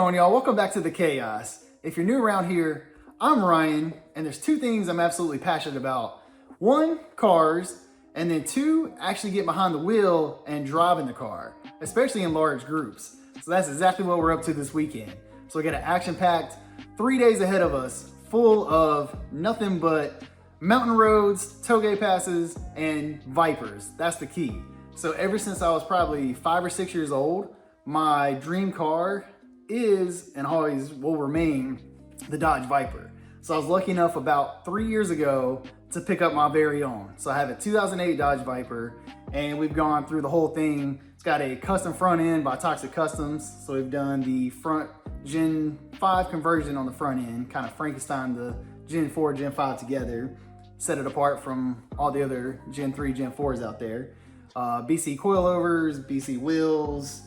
on, y'all? Welcome back to the chaos. If you're new around here, I'm Ryan, and there's two things I'm absolutely passionate about. One, cars, and then two, actually get behind the wheel and driving the car, especially in large groups. So that's exactly what we're up to this weekend. So we got an action-packed 3 days ahead of us, full of nothing but mountain roads, tollgate passes, and Vipers. That's the key. So ever since I was probably 5 or 6 years old, my dream car is, and always will remain, the Dodge Viper. So I was lucky enough about 3 years ago to pick up my very own. So I have a 2008 Dodge Viper, and we've gone through the whole thing. It's got a custom front end by Toxic Customs. So we've done the front Gen 5 conversion on the front end, kind of Frankenstein the Gen 4, Gen 5 together, set it apart from all the other Gen 3, Gen 4s out there. BC coilovers, BC wheels,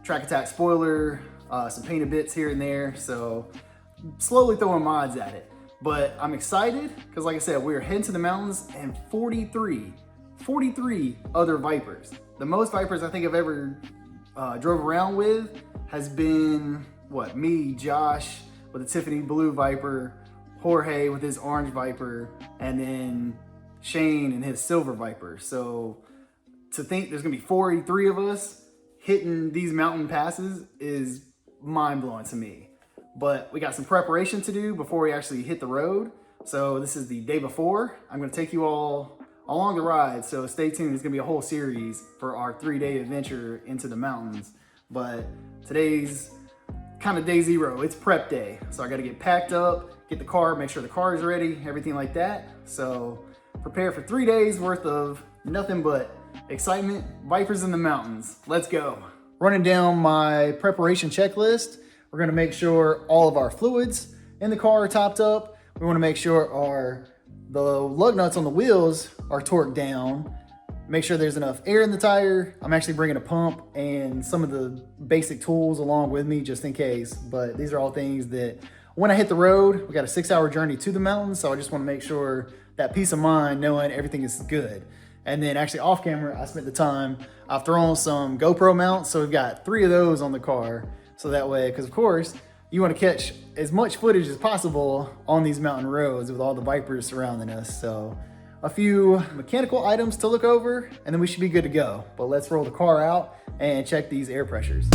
track attack spoiler, some painted bits here and there. So slowly throwing mods at it. But I'm excited because, like I said, we're heading to the mountains and 43 other Vipers. The most Vipers I think I've ever drove around with has been, what, me, Josh with a Tiffany blue Viper, Jorge with his orange Viper, and then Shane and his silver Viper. So to think there's gonna be 43 of us hitting these mountain passes is mind-blowing to me. But we got some preparation to do before we actually hit the road. So this is the day before. I'm gonna take you all along the ride, so stay tuned. It's gonna be a whole series for our 3-day adventure into the mountains. But today's kind of day zero. It's prep day. So I gotta get packed up, get the car, make sure the car is ready, everything like that. So prepare for 3 days worth of nothing but excitement, Vipers in the mountains. Let's go. Running down my preparation checklist. We're gonna make sure all of our fluids in the car are topped up. We wanna make sure the lug nuts on the wheels are torqued down. Make sure there's enough air in the tire. I'm actually bringing a pump and some of the basic tools along with me just in case. But these are all things that when I hit the road, we got a 6-hour journey to the mountains. So I just wanna make sure that peace of mind knowing everything is good. And then actually off camera, I spent the time, I've thrown some GoPro mounts. So we've got 3 of those on the car. So that way, because of course, you want to catch as much footage as possible on these mountain roads with all the Vipers surrounding us. So a few mechanical items to look over and then we should be good to go. But let's roll the car out and check these air pressures.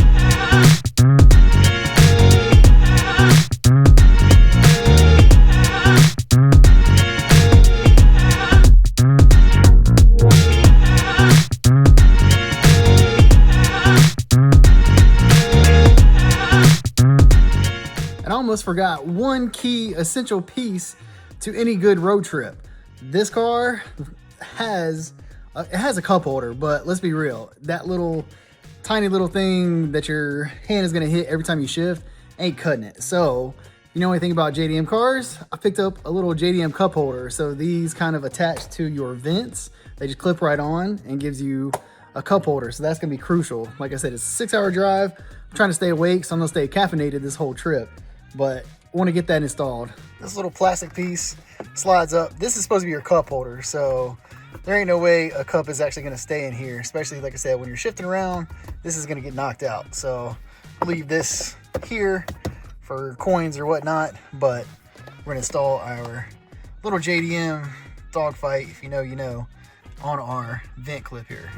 Almost forgot one key essential piece to any good road trip. This car has a cup holder, but let's be real, that little tiny little thing that your hand is gonna hit every time you shift ain't cutting it. So you know anything about JDM cars? I picked up a little JDM cup holder. So these kind of attach to your vents. They just clip right on and gives you a cup holder. So that's gonna be crucial. Like I said, it's a 6-hour drive. I'm trying to stay awake, so I'm gonna stay caffeinated this whole trip. But I want to get that installed. This little plastic piece slides up. This is supposed to be your cup holder, so there ain't no way a cup is actually going to stay in here, especially like I said, when you're shifting around, this is going to get knocked out. So I'll leave this here for coins or whatnot, but we're going to install our little JDM dogfight, if you know, you know, on our vent clip here.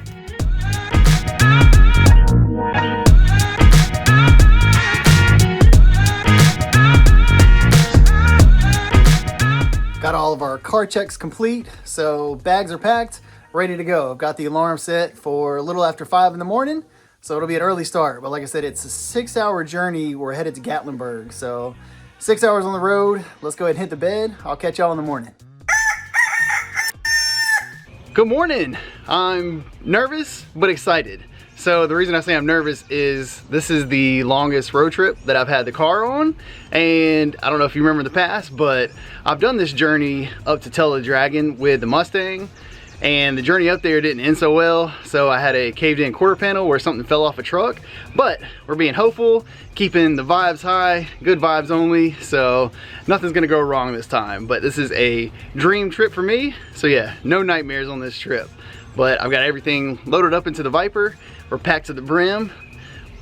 Got all of our car checks complete, so bags are packed, ready to go. I've got the alarm set for a little after 5 in the morning, so it'll be an early start. But like I said, it's a 6-hour journey. We're headed to Gatlinburg, so 6 hours on the road. Let's go ahead and hit the bed. I'll catch y'all in the morning. Good morning. I'm nervous, but excited. So the reason I say I'm nervous is this is the longest road trip that I've had the car on. And I don't know if you remember the past, but I've done this journey up to Tell the Dragon with the Mustang. And the journey up there didn't end so well. So I had a caved in quarter panel where something fell off a truck. But we're being hopeful, keeping the vibes high, good vibes only. So nothing's gonna go wrong this time. But this is a dream trip for me. So yeah, no nightmares on this trip. But I've got everything loaded up into the Viper. We're packed to the brim.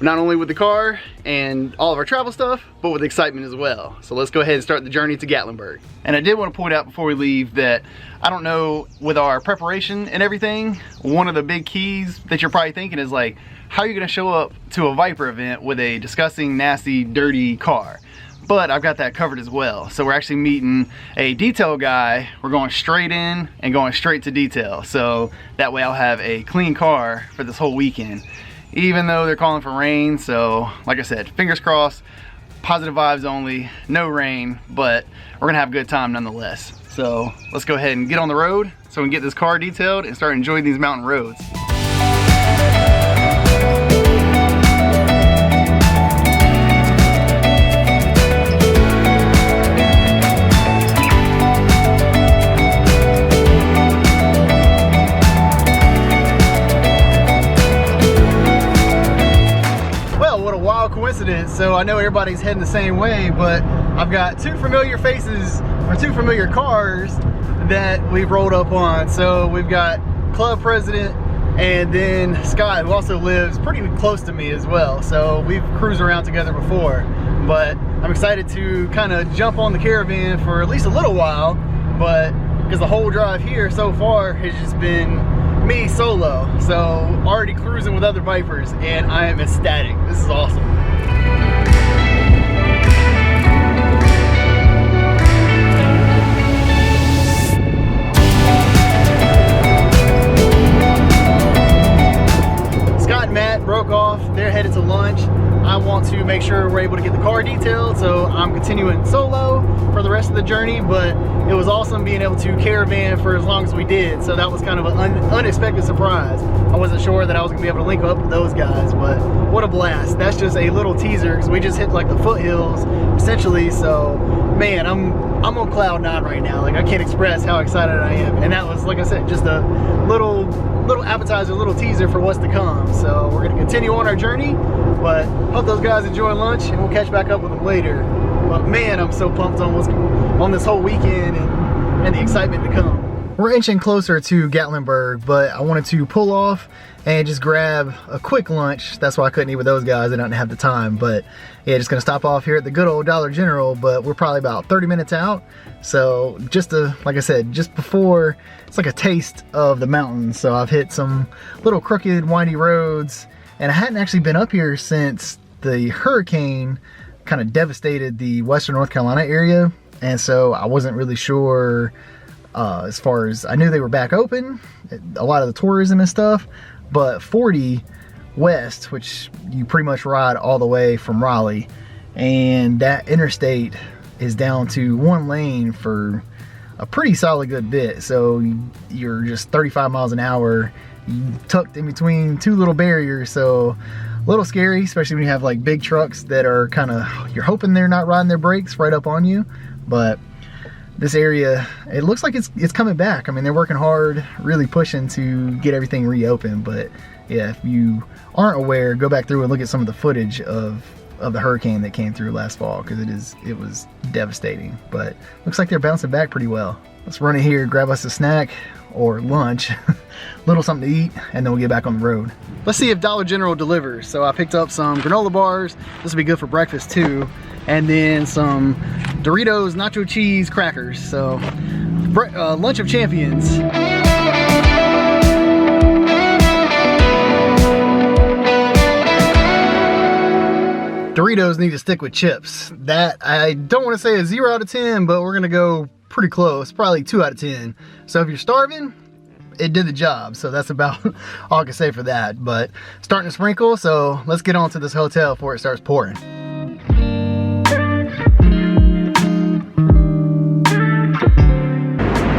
not only with the car and all of our travel stuff, but with excitement as well. So let's go ahead and start the journey to Gatlinburg. And I did want to point out before we leave that I don't know, with our preparation and everything, one of the big keys that you're probably thinking is like, how are you gonna show up to a Viper event with a disgusting, nasty, dirty car? But I've got that covered as well. So we're actually meeting a detail guy. We're going straight in and going straight to detail. So that way I'll have a clean car for this whole weekend, even though they're calling for rain. So like I said, fingers crossed, positive vibes only, no rain, but we're gonna have a good time nonetheless. So let's go ahead and get on the road so we can get this car detailed and start enjoying these mountain roads. Coincidence. So I know everybody's heading the same way, but I've got two familiar faces or two familiar cars that we've rolled up on. So we've got club president and then Scott, who also lives pretty close to me as well. So we've cruised around together before, but I'm excited to kind of jump on the caravan for at least a little while, but because the whole drive here so far has just been me solo. So already cruising with other Vipers and I am ecstatic. This is awesome. Scott and Matt broke off. They're headed to lunch. I want to make sure we're able to get the car detailed, so I'm continuing solo for the rest of the journey, but it was awesome being able to caravan for as long as we did, so that was kind of an unexpected surprise. I wasn't sure that I was gonna be able to link up with those guys, but what a blast. That's just a little teaser, because we just hit like the foothills, essentially, so man, I'm on cloud 9 right now. Like, I can't express how excited I am, and that was, like I said, just a little appetizer, little teaser for what's to come. So we're gonna continue on our journey, but hope those guys enjoy lunch and we'll catch back up with them later. But man, I'm so pumped on what's on this whole weekend and the excitement to come. We're inching closer to Gatlinburg, but I wanted to pull off and just grab a quick lunch. That's why I couldn't eat with those guys. I didn't have the time, but yeah, just gonna stop off here at the good old Dollar General, but we're probably about 30 minutes out. So just to, like I said, just before, it's like a taste of the mountains. So I've hit some little crooked, windy roads, and I hadn't actually been up here since the hurricane kind of devastated the western North Carolina area. And so I wasn't really sure, as far as, I knew they were back open, a lot of the tourism and stuff, but 40 west, which you pretty much ride all the way from Raleigh, and that interstate is down to one lane for a pretty solid good bit. So you're just 35 miles an hour, tucked in between two little barriers. So a little scary, especially when you have like big trucks that are kind of, you're hoping they're not riding their brakes right up on you. But this area, it looks like it's coming back. I mean, they're working hard, really pushing to get everything reopened. But yeah, if you aren't aware, go back through and look at some of the footage of the hurricane that came through last fall, because it was devastating. But looks like they're bouncing back pretty well. Let's run it here, grab us a snack or lunch, little something to eat, and then we'll get back on the road. Let's see if Dollar General delivers. So I picked up some granola bars. This will be good for breakfast too. And then some Doritos nacho cheese crackers. So lunch of champions. Doritos need to stick with chips. That, I don't want to say a 0 out of 10, but we're gonna go pretty close, probably 2 out of 10. So if you're starving, it did the job. So that's about all I can say for that. But starting to sprinkle, so let's get on to this hotel before it starts pouring.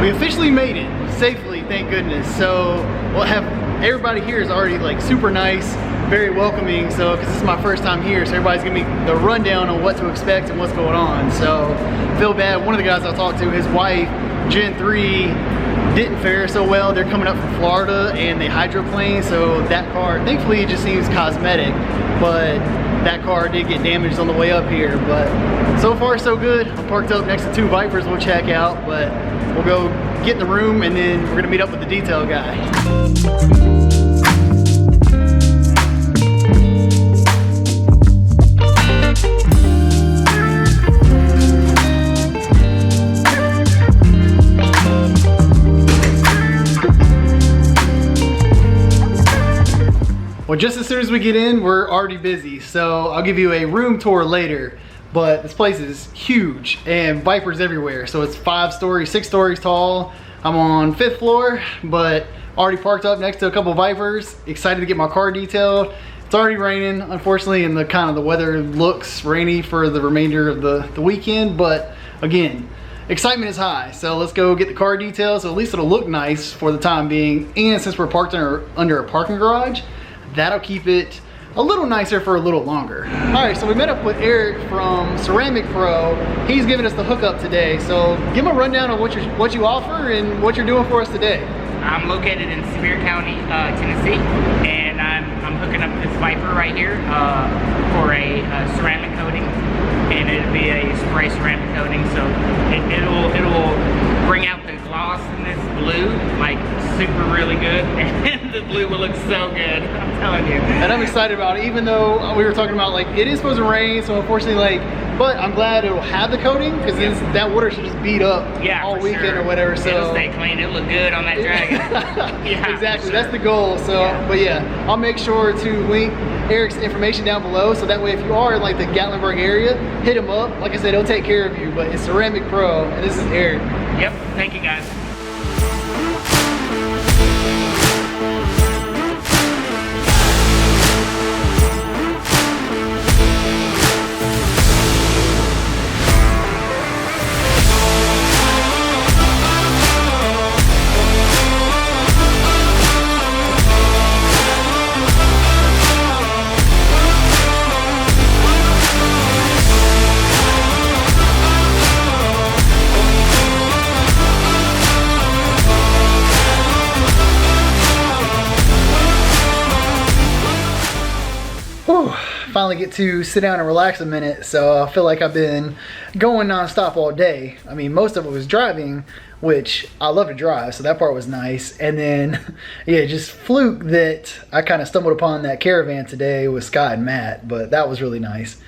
We officially made it safely, thank goodness. So we'll have, everybody here is already like super nice, very welcoming. So, because this is my first time here, so everybody's gonna be the rundown on what to expect and what's going on. So feel bad. One of the guys I talked to, his wife, Gen 3, didn't fare so well. They're coming up from Florida and they hydroplaned, so that car, thankfully it just seems cosmetic, but that car did get damaged on the way up here. But so far so good. I'm parked up next to 2 Vipers we'll check out, but we'll go get in the room and then we're gonna meet up with the detail guy. just as soon as we get in, we're already busy. So I'll give you a room tour later. But this place is huge and Vipers everywhere. So it's 5 stories, 6 stories tall. I'm on 5th floor, but already parked up next to a couple Vipers. Excited to get my car detailed. It's already raining, unfortunately, and the weather looks rainy for the remainder of the weekend. But again, excitement is high. So let's go get the car detailed. So at least it'll look nice for the time being. And since we're parked under a parking garage, that'll keep it a little nicer for a little longer. All right, so we met up with Eric from Ceramic Pro. He's giving us the hookup today. So give him a rundown of what you offer and what you're doing for us today. I'm located in Sevier County, Tennessee, and I'm hooking up this Viper right here for a ceramic coating, and it'll be a spray ceramic coating, so it'll bring out the gloss in this blue, like super really good, and the blue will look so good, I'm telling you. And I'm excited about it, even though we were talking about like it is supposed to rain, so unfortunately but I'm glad it'll have the coating, because that water should just beat up all weekend or whatever. So it'll stay clean, it'll look good on that Dragon. Yeah, exactly, that's the goal. So but yeah, I'll make sure to link Eric's information down below, so that way if you are in like the Gatlinburg area, hit him up. Like I said, he'll take care of you. But it's Ceramic Pro, and this is Eric. Yep, thank you guys. Finally get to sit down and relax a minute. So I feel like I've been going non-stop all day. I mean, most of it was driving, which I love to drive, so that part was nice. And then yeah, just fluke that I kind of stumbled upon that caravan today with Scott and Matt, but that was really nice.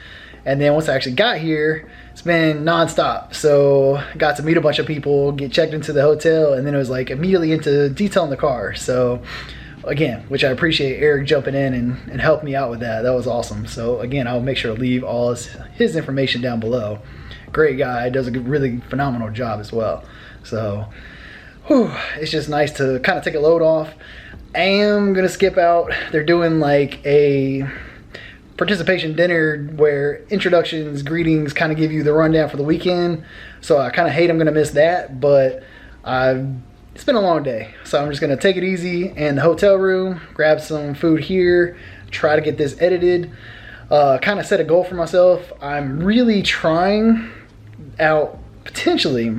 And then once I actually got here, it's been non-stop. So got to meet a bunch of people, get checked into the hotel, and then it was like immediately into detailing the car. So again, which I appreciate Eric jumping in and helping me out with that. That was awesome. So again, I'll make sure to leave all his information down below. Great guy, does a really phenomenal job as well. So it's just nice to kind of take a load off. I am gonna skip out. They're doing like a participation dinner where introductions, greetings, kind of give you the rundown for the weekend. So I kind of hate I'm gonna miss that, but it's been a long day, so I'm just gonna take it easy in the hotel room, grab some food here, try to get this edited, kind of set a goal for myself. I'm really trying out, potentially,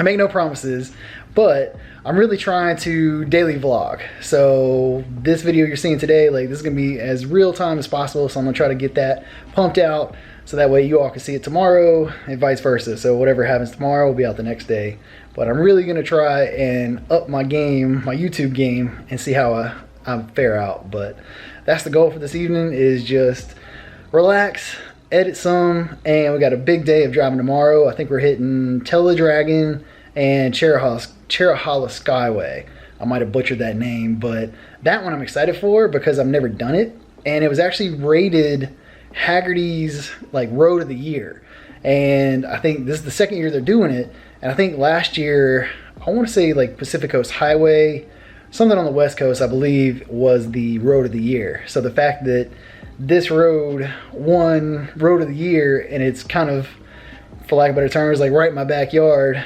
I make no promises, but I'm really trying to daily vlog. So this video you're seeing today, like this is gonna be as real time as possible, so I'm gonna try to get that pumped out so that way you all can see it tomorrow and vice versa. So whatever happens tomorrow will be out the next day. But I'm really gonna try and up my game, my YouTube game, and see how I fare out. But that's the goal for this evening, is just relax, edit some, and we got a big day of driving tomorrow. I think we're hitting Teledragon and Cherahalla Skyway. I might have butchered that name, but that one I'm excited for because I've never done it. And it was actually rated Haggerty's like Road of the Year. And I think this is the second year they're doing it. And I think last year, I want to say like Pacific Coast Highway, something on the West Coast, I believe, was the Road of the Year. So the fact that this road won Road of the Year, and it's kind of, for lack of better terms, like right in my backyard,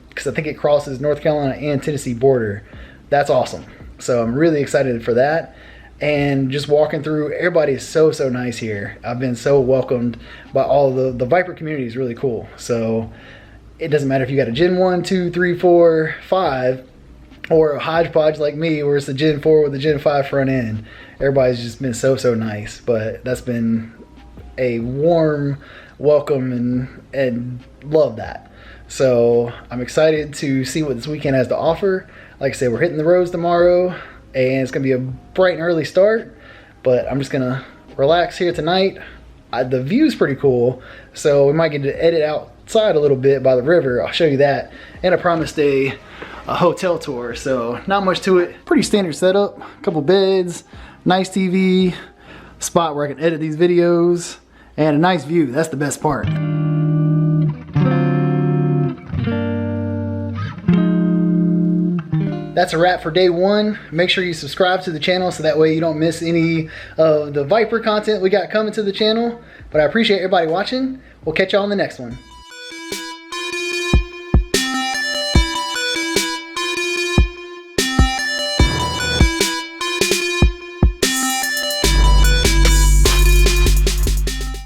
because I think it crosses North Carolina and Tennessee border. That's awesome. So I'm really excited for that. And just walking through, everybody is so nice here. I've been so welcomed by all the Viper community is really cool. So it doesn't matter if you got a Gen 1, 2, 3, 4, 5, or a hodgepodge like me, where it's the Gen 4 with the Gen 5 front end. Everybody's just been so nice. But that's been a warm welcome, and love that. So I'm excited to see what this weekend has to offer. Like I said, we're hitting the roads tomorrow, and it's gonna be a bright and early start, but I'm just gonna relax here tonight. The view's pretty cool, so we might get to edit outside a little bit by the river. I'll show you that. And I promised a hotel tour, so not much to it. Pretty standard setup, a couple beds, nice TV, spot where I can edit these videos, and a nice view. That's the best part. That's a wrap for day one. Make sure you subscribe to the channel so that way you don't miss any of the Viper content we got coming to the channel. But I appreciate everybody watching. We'll catch y'all on the next one.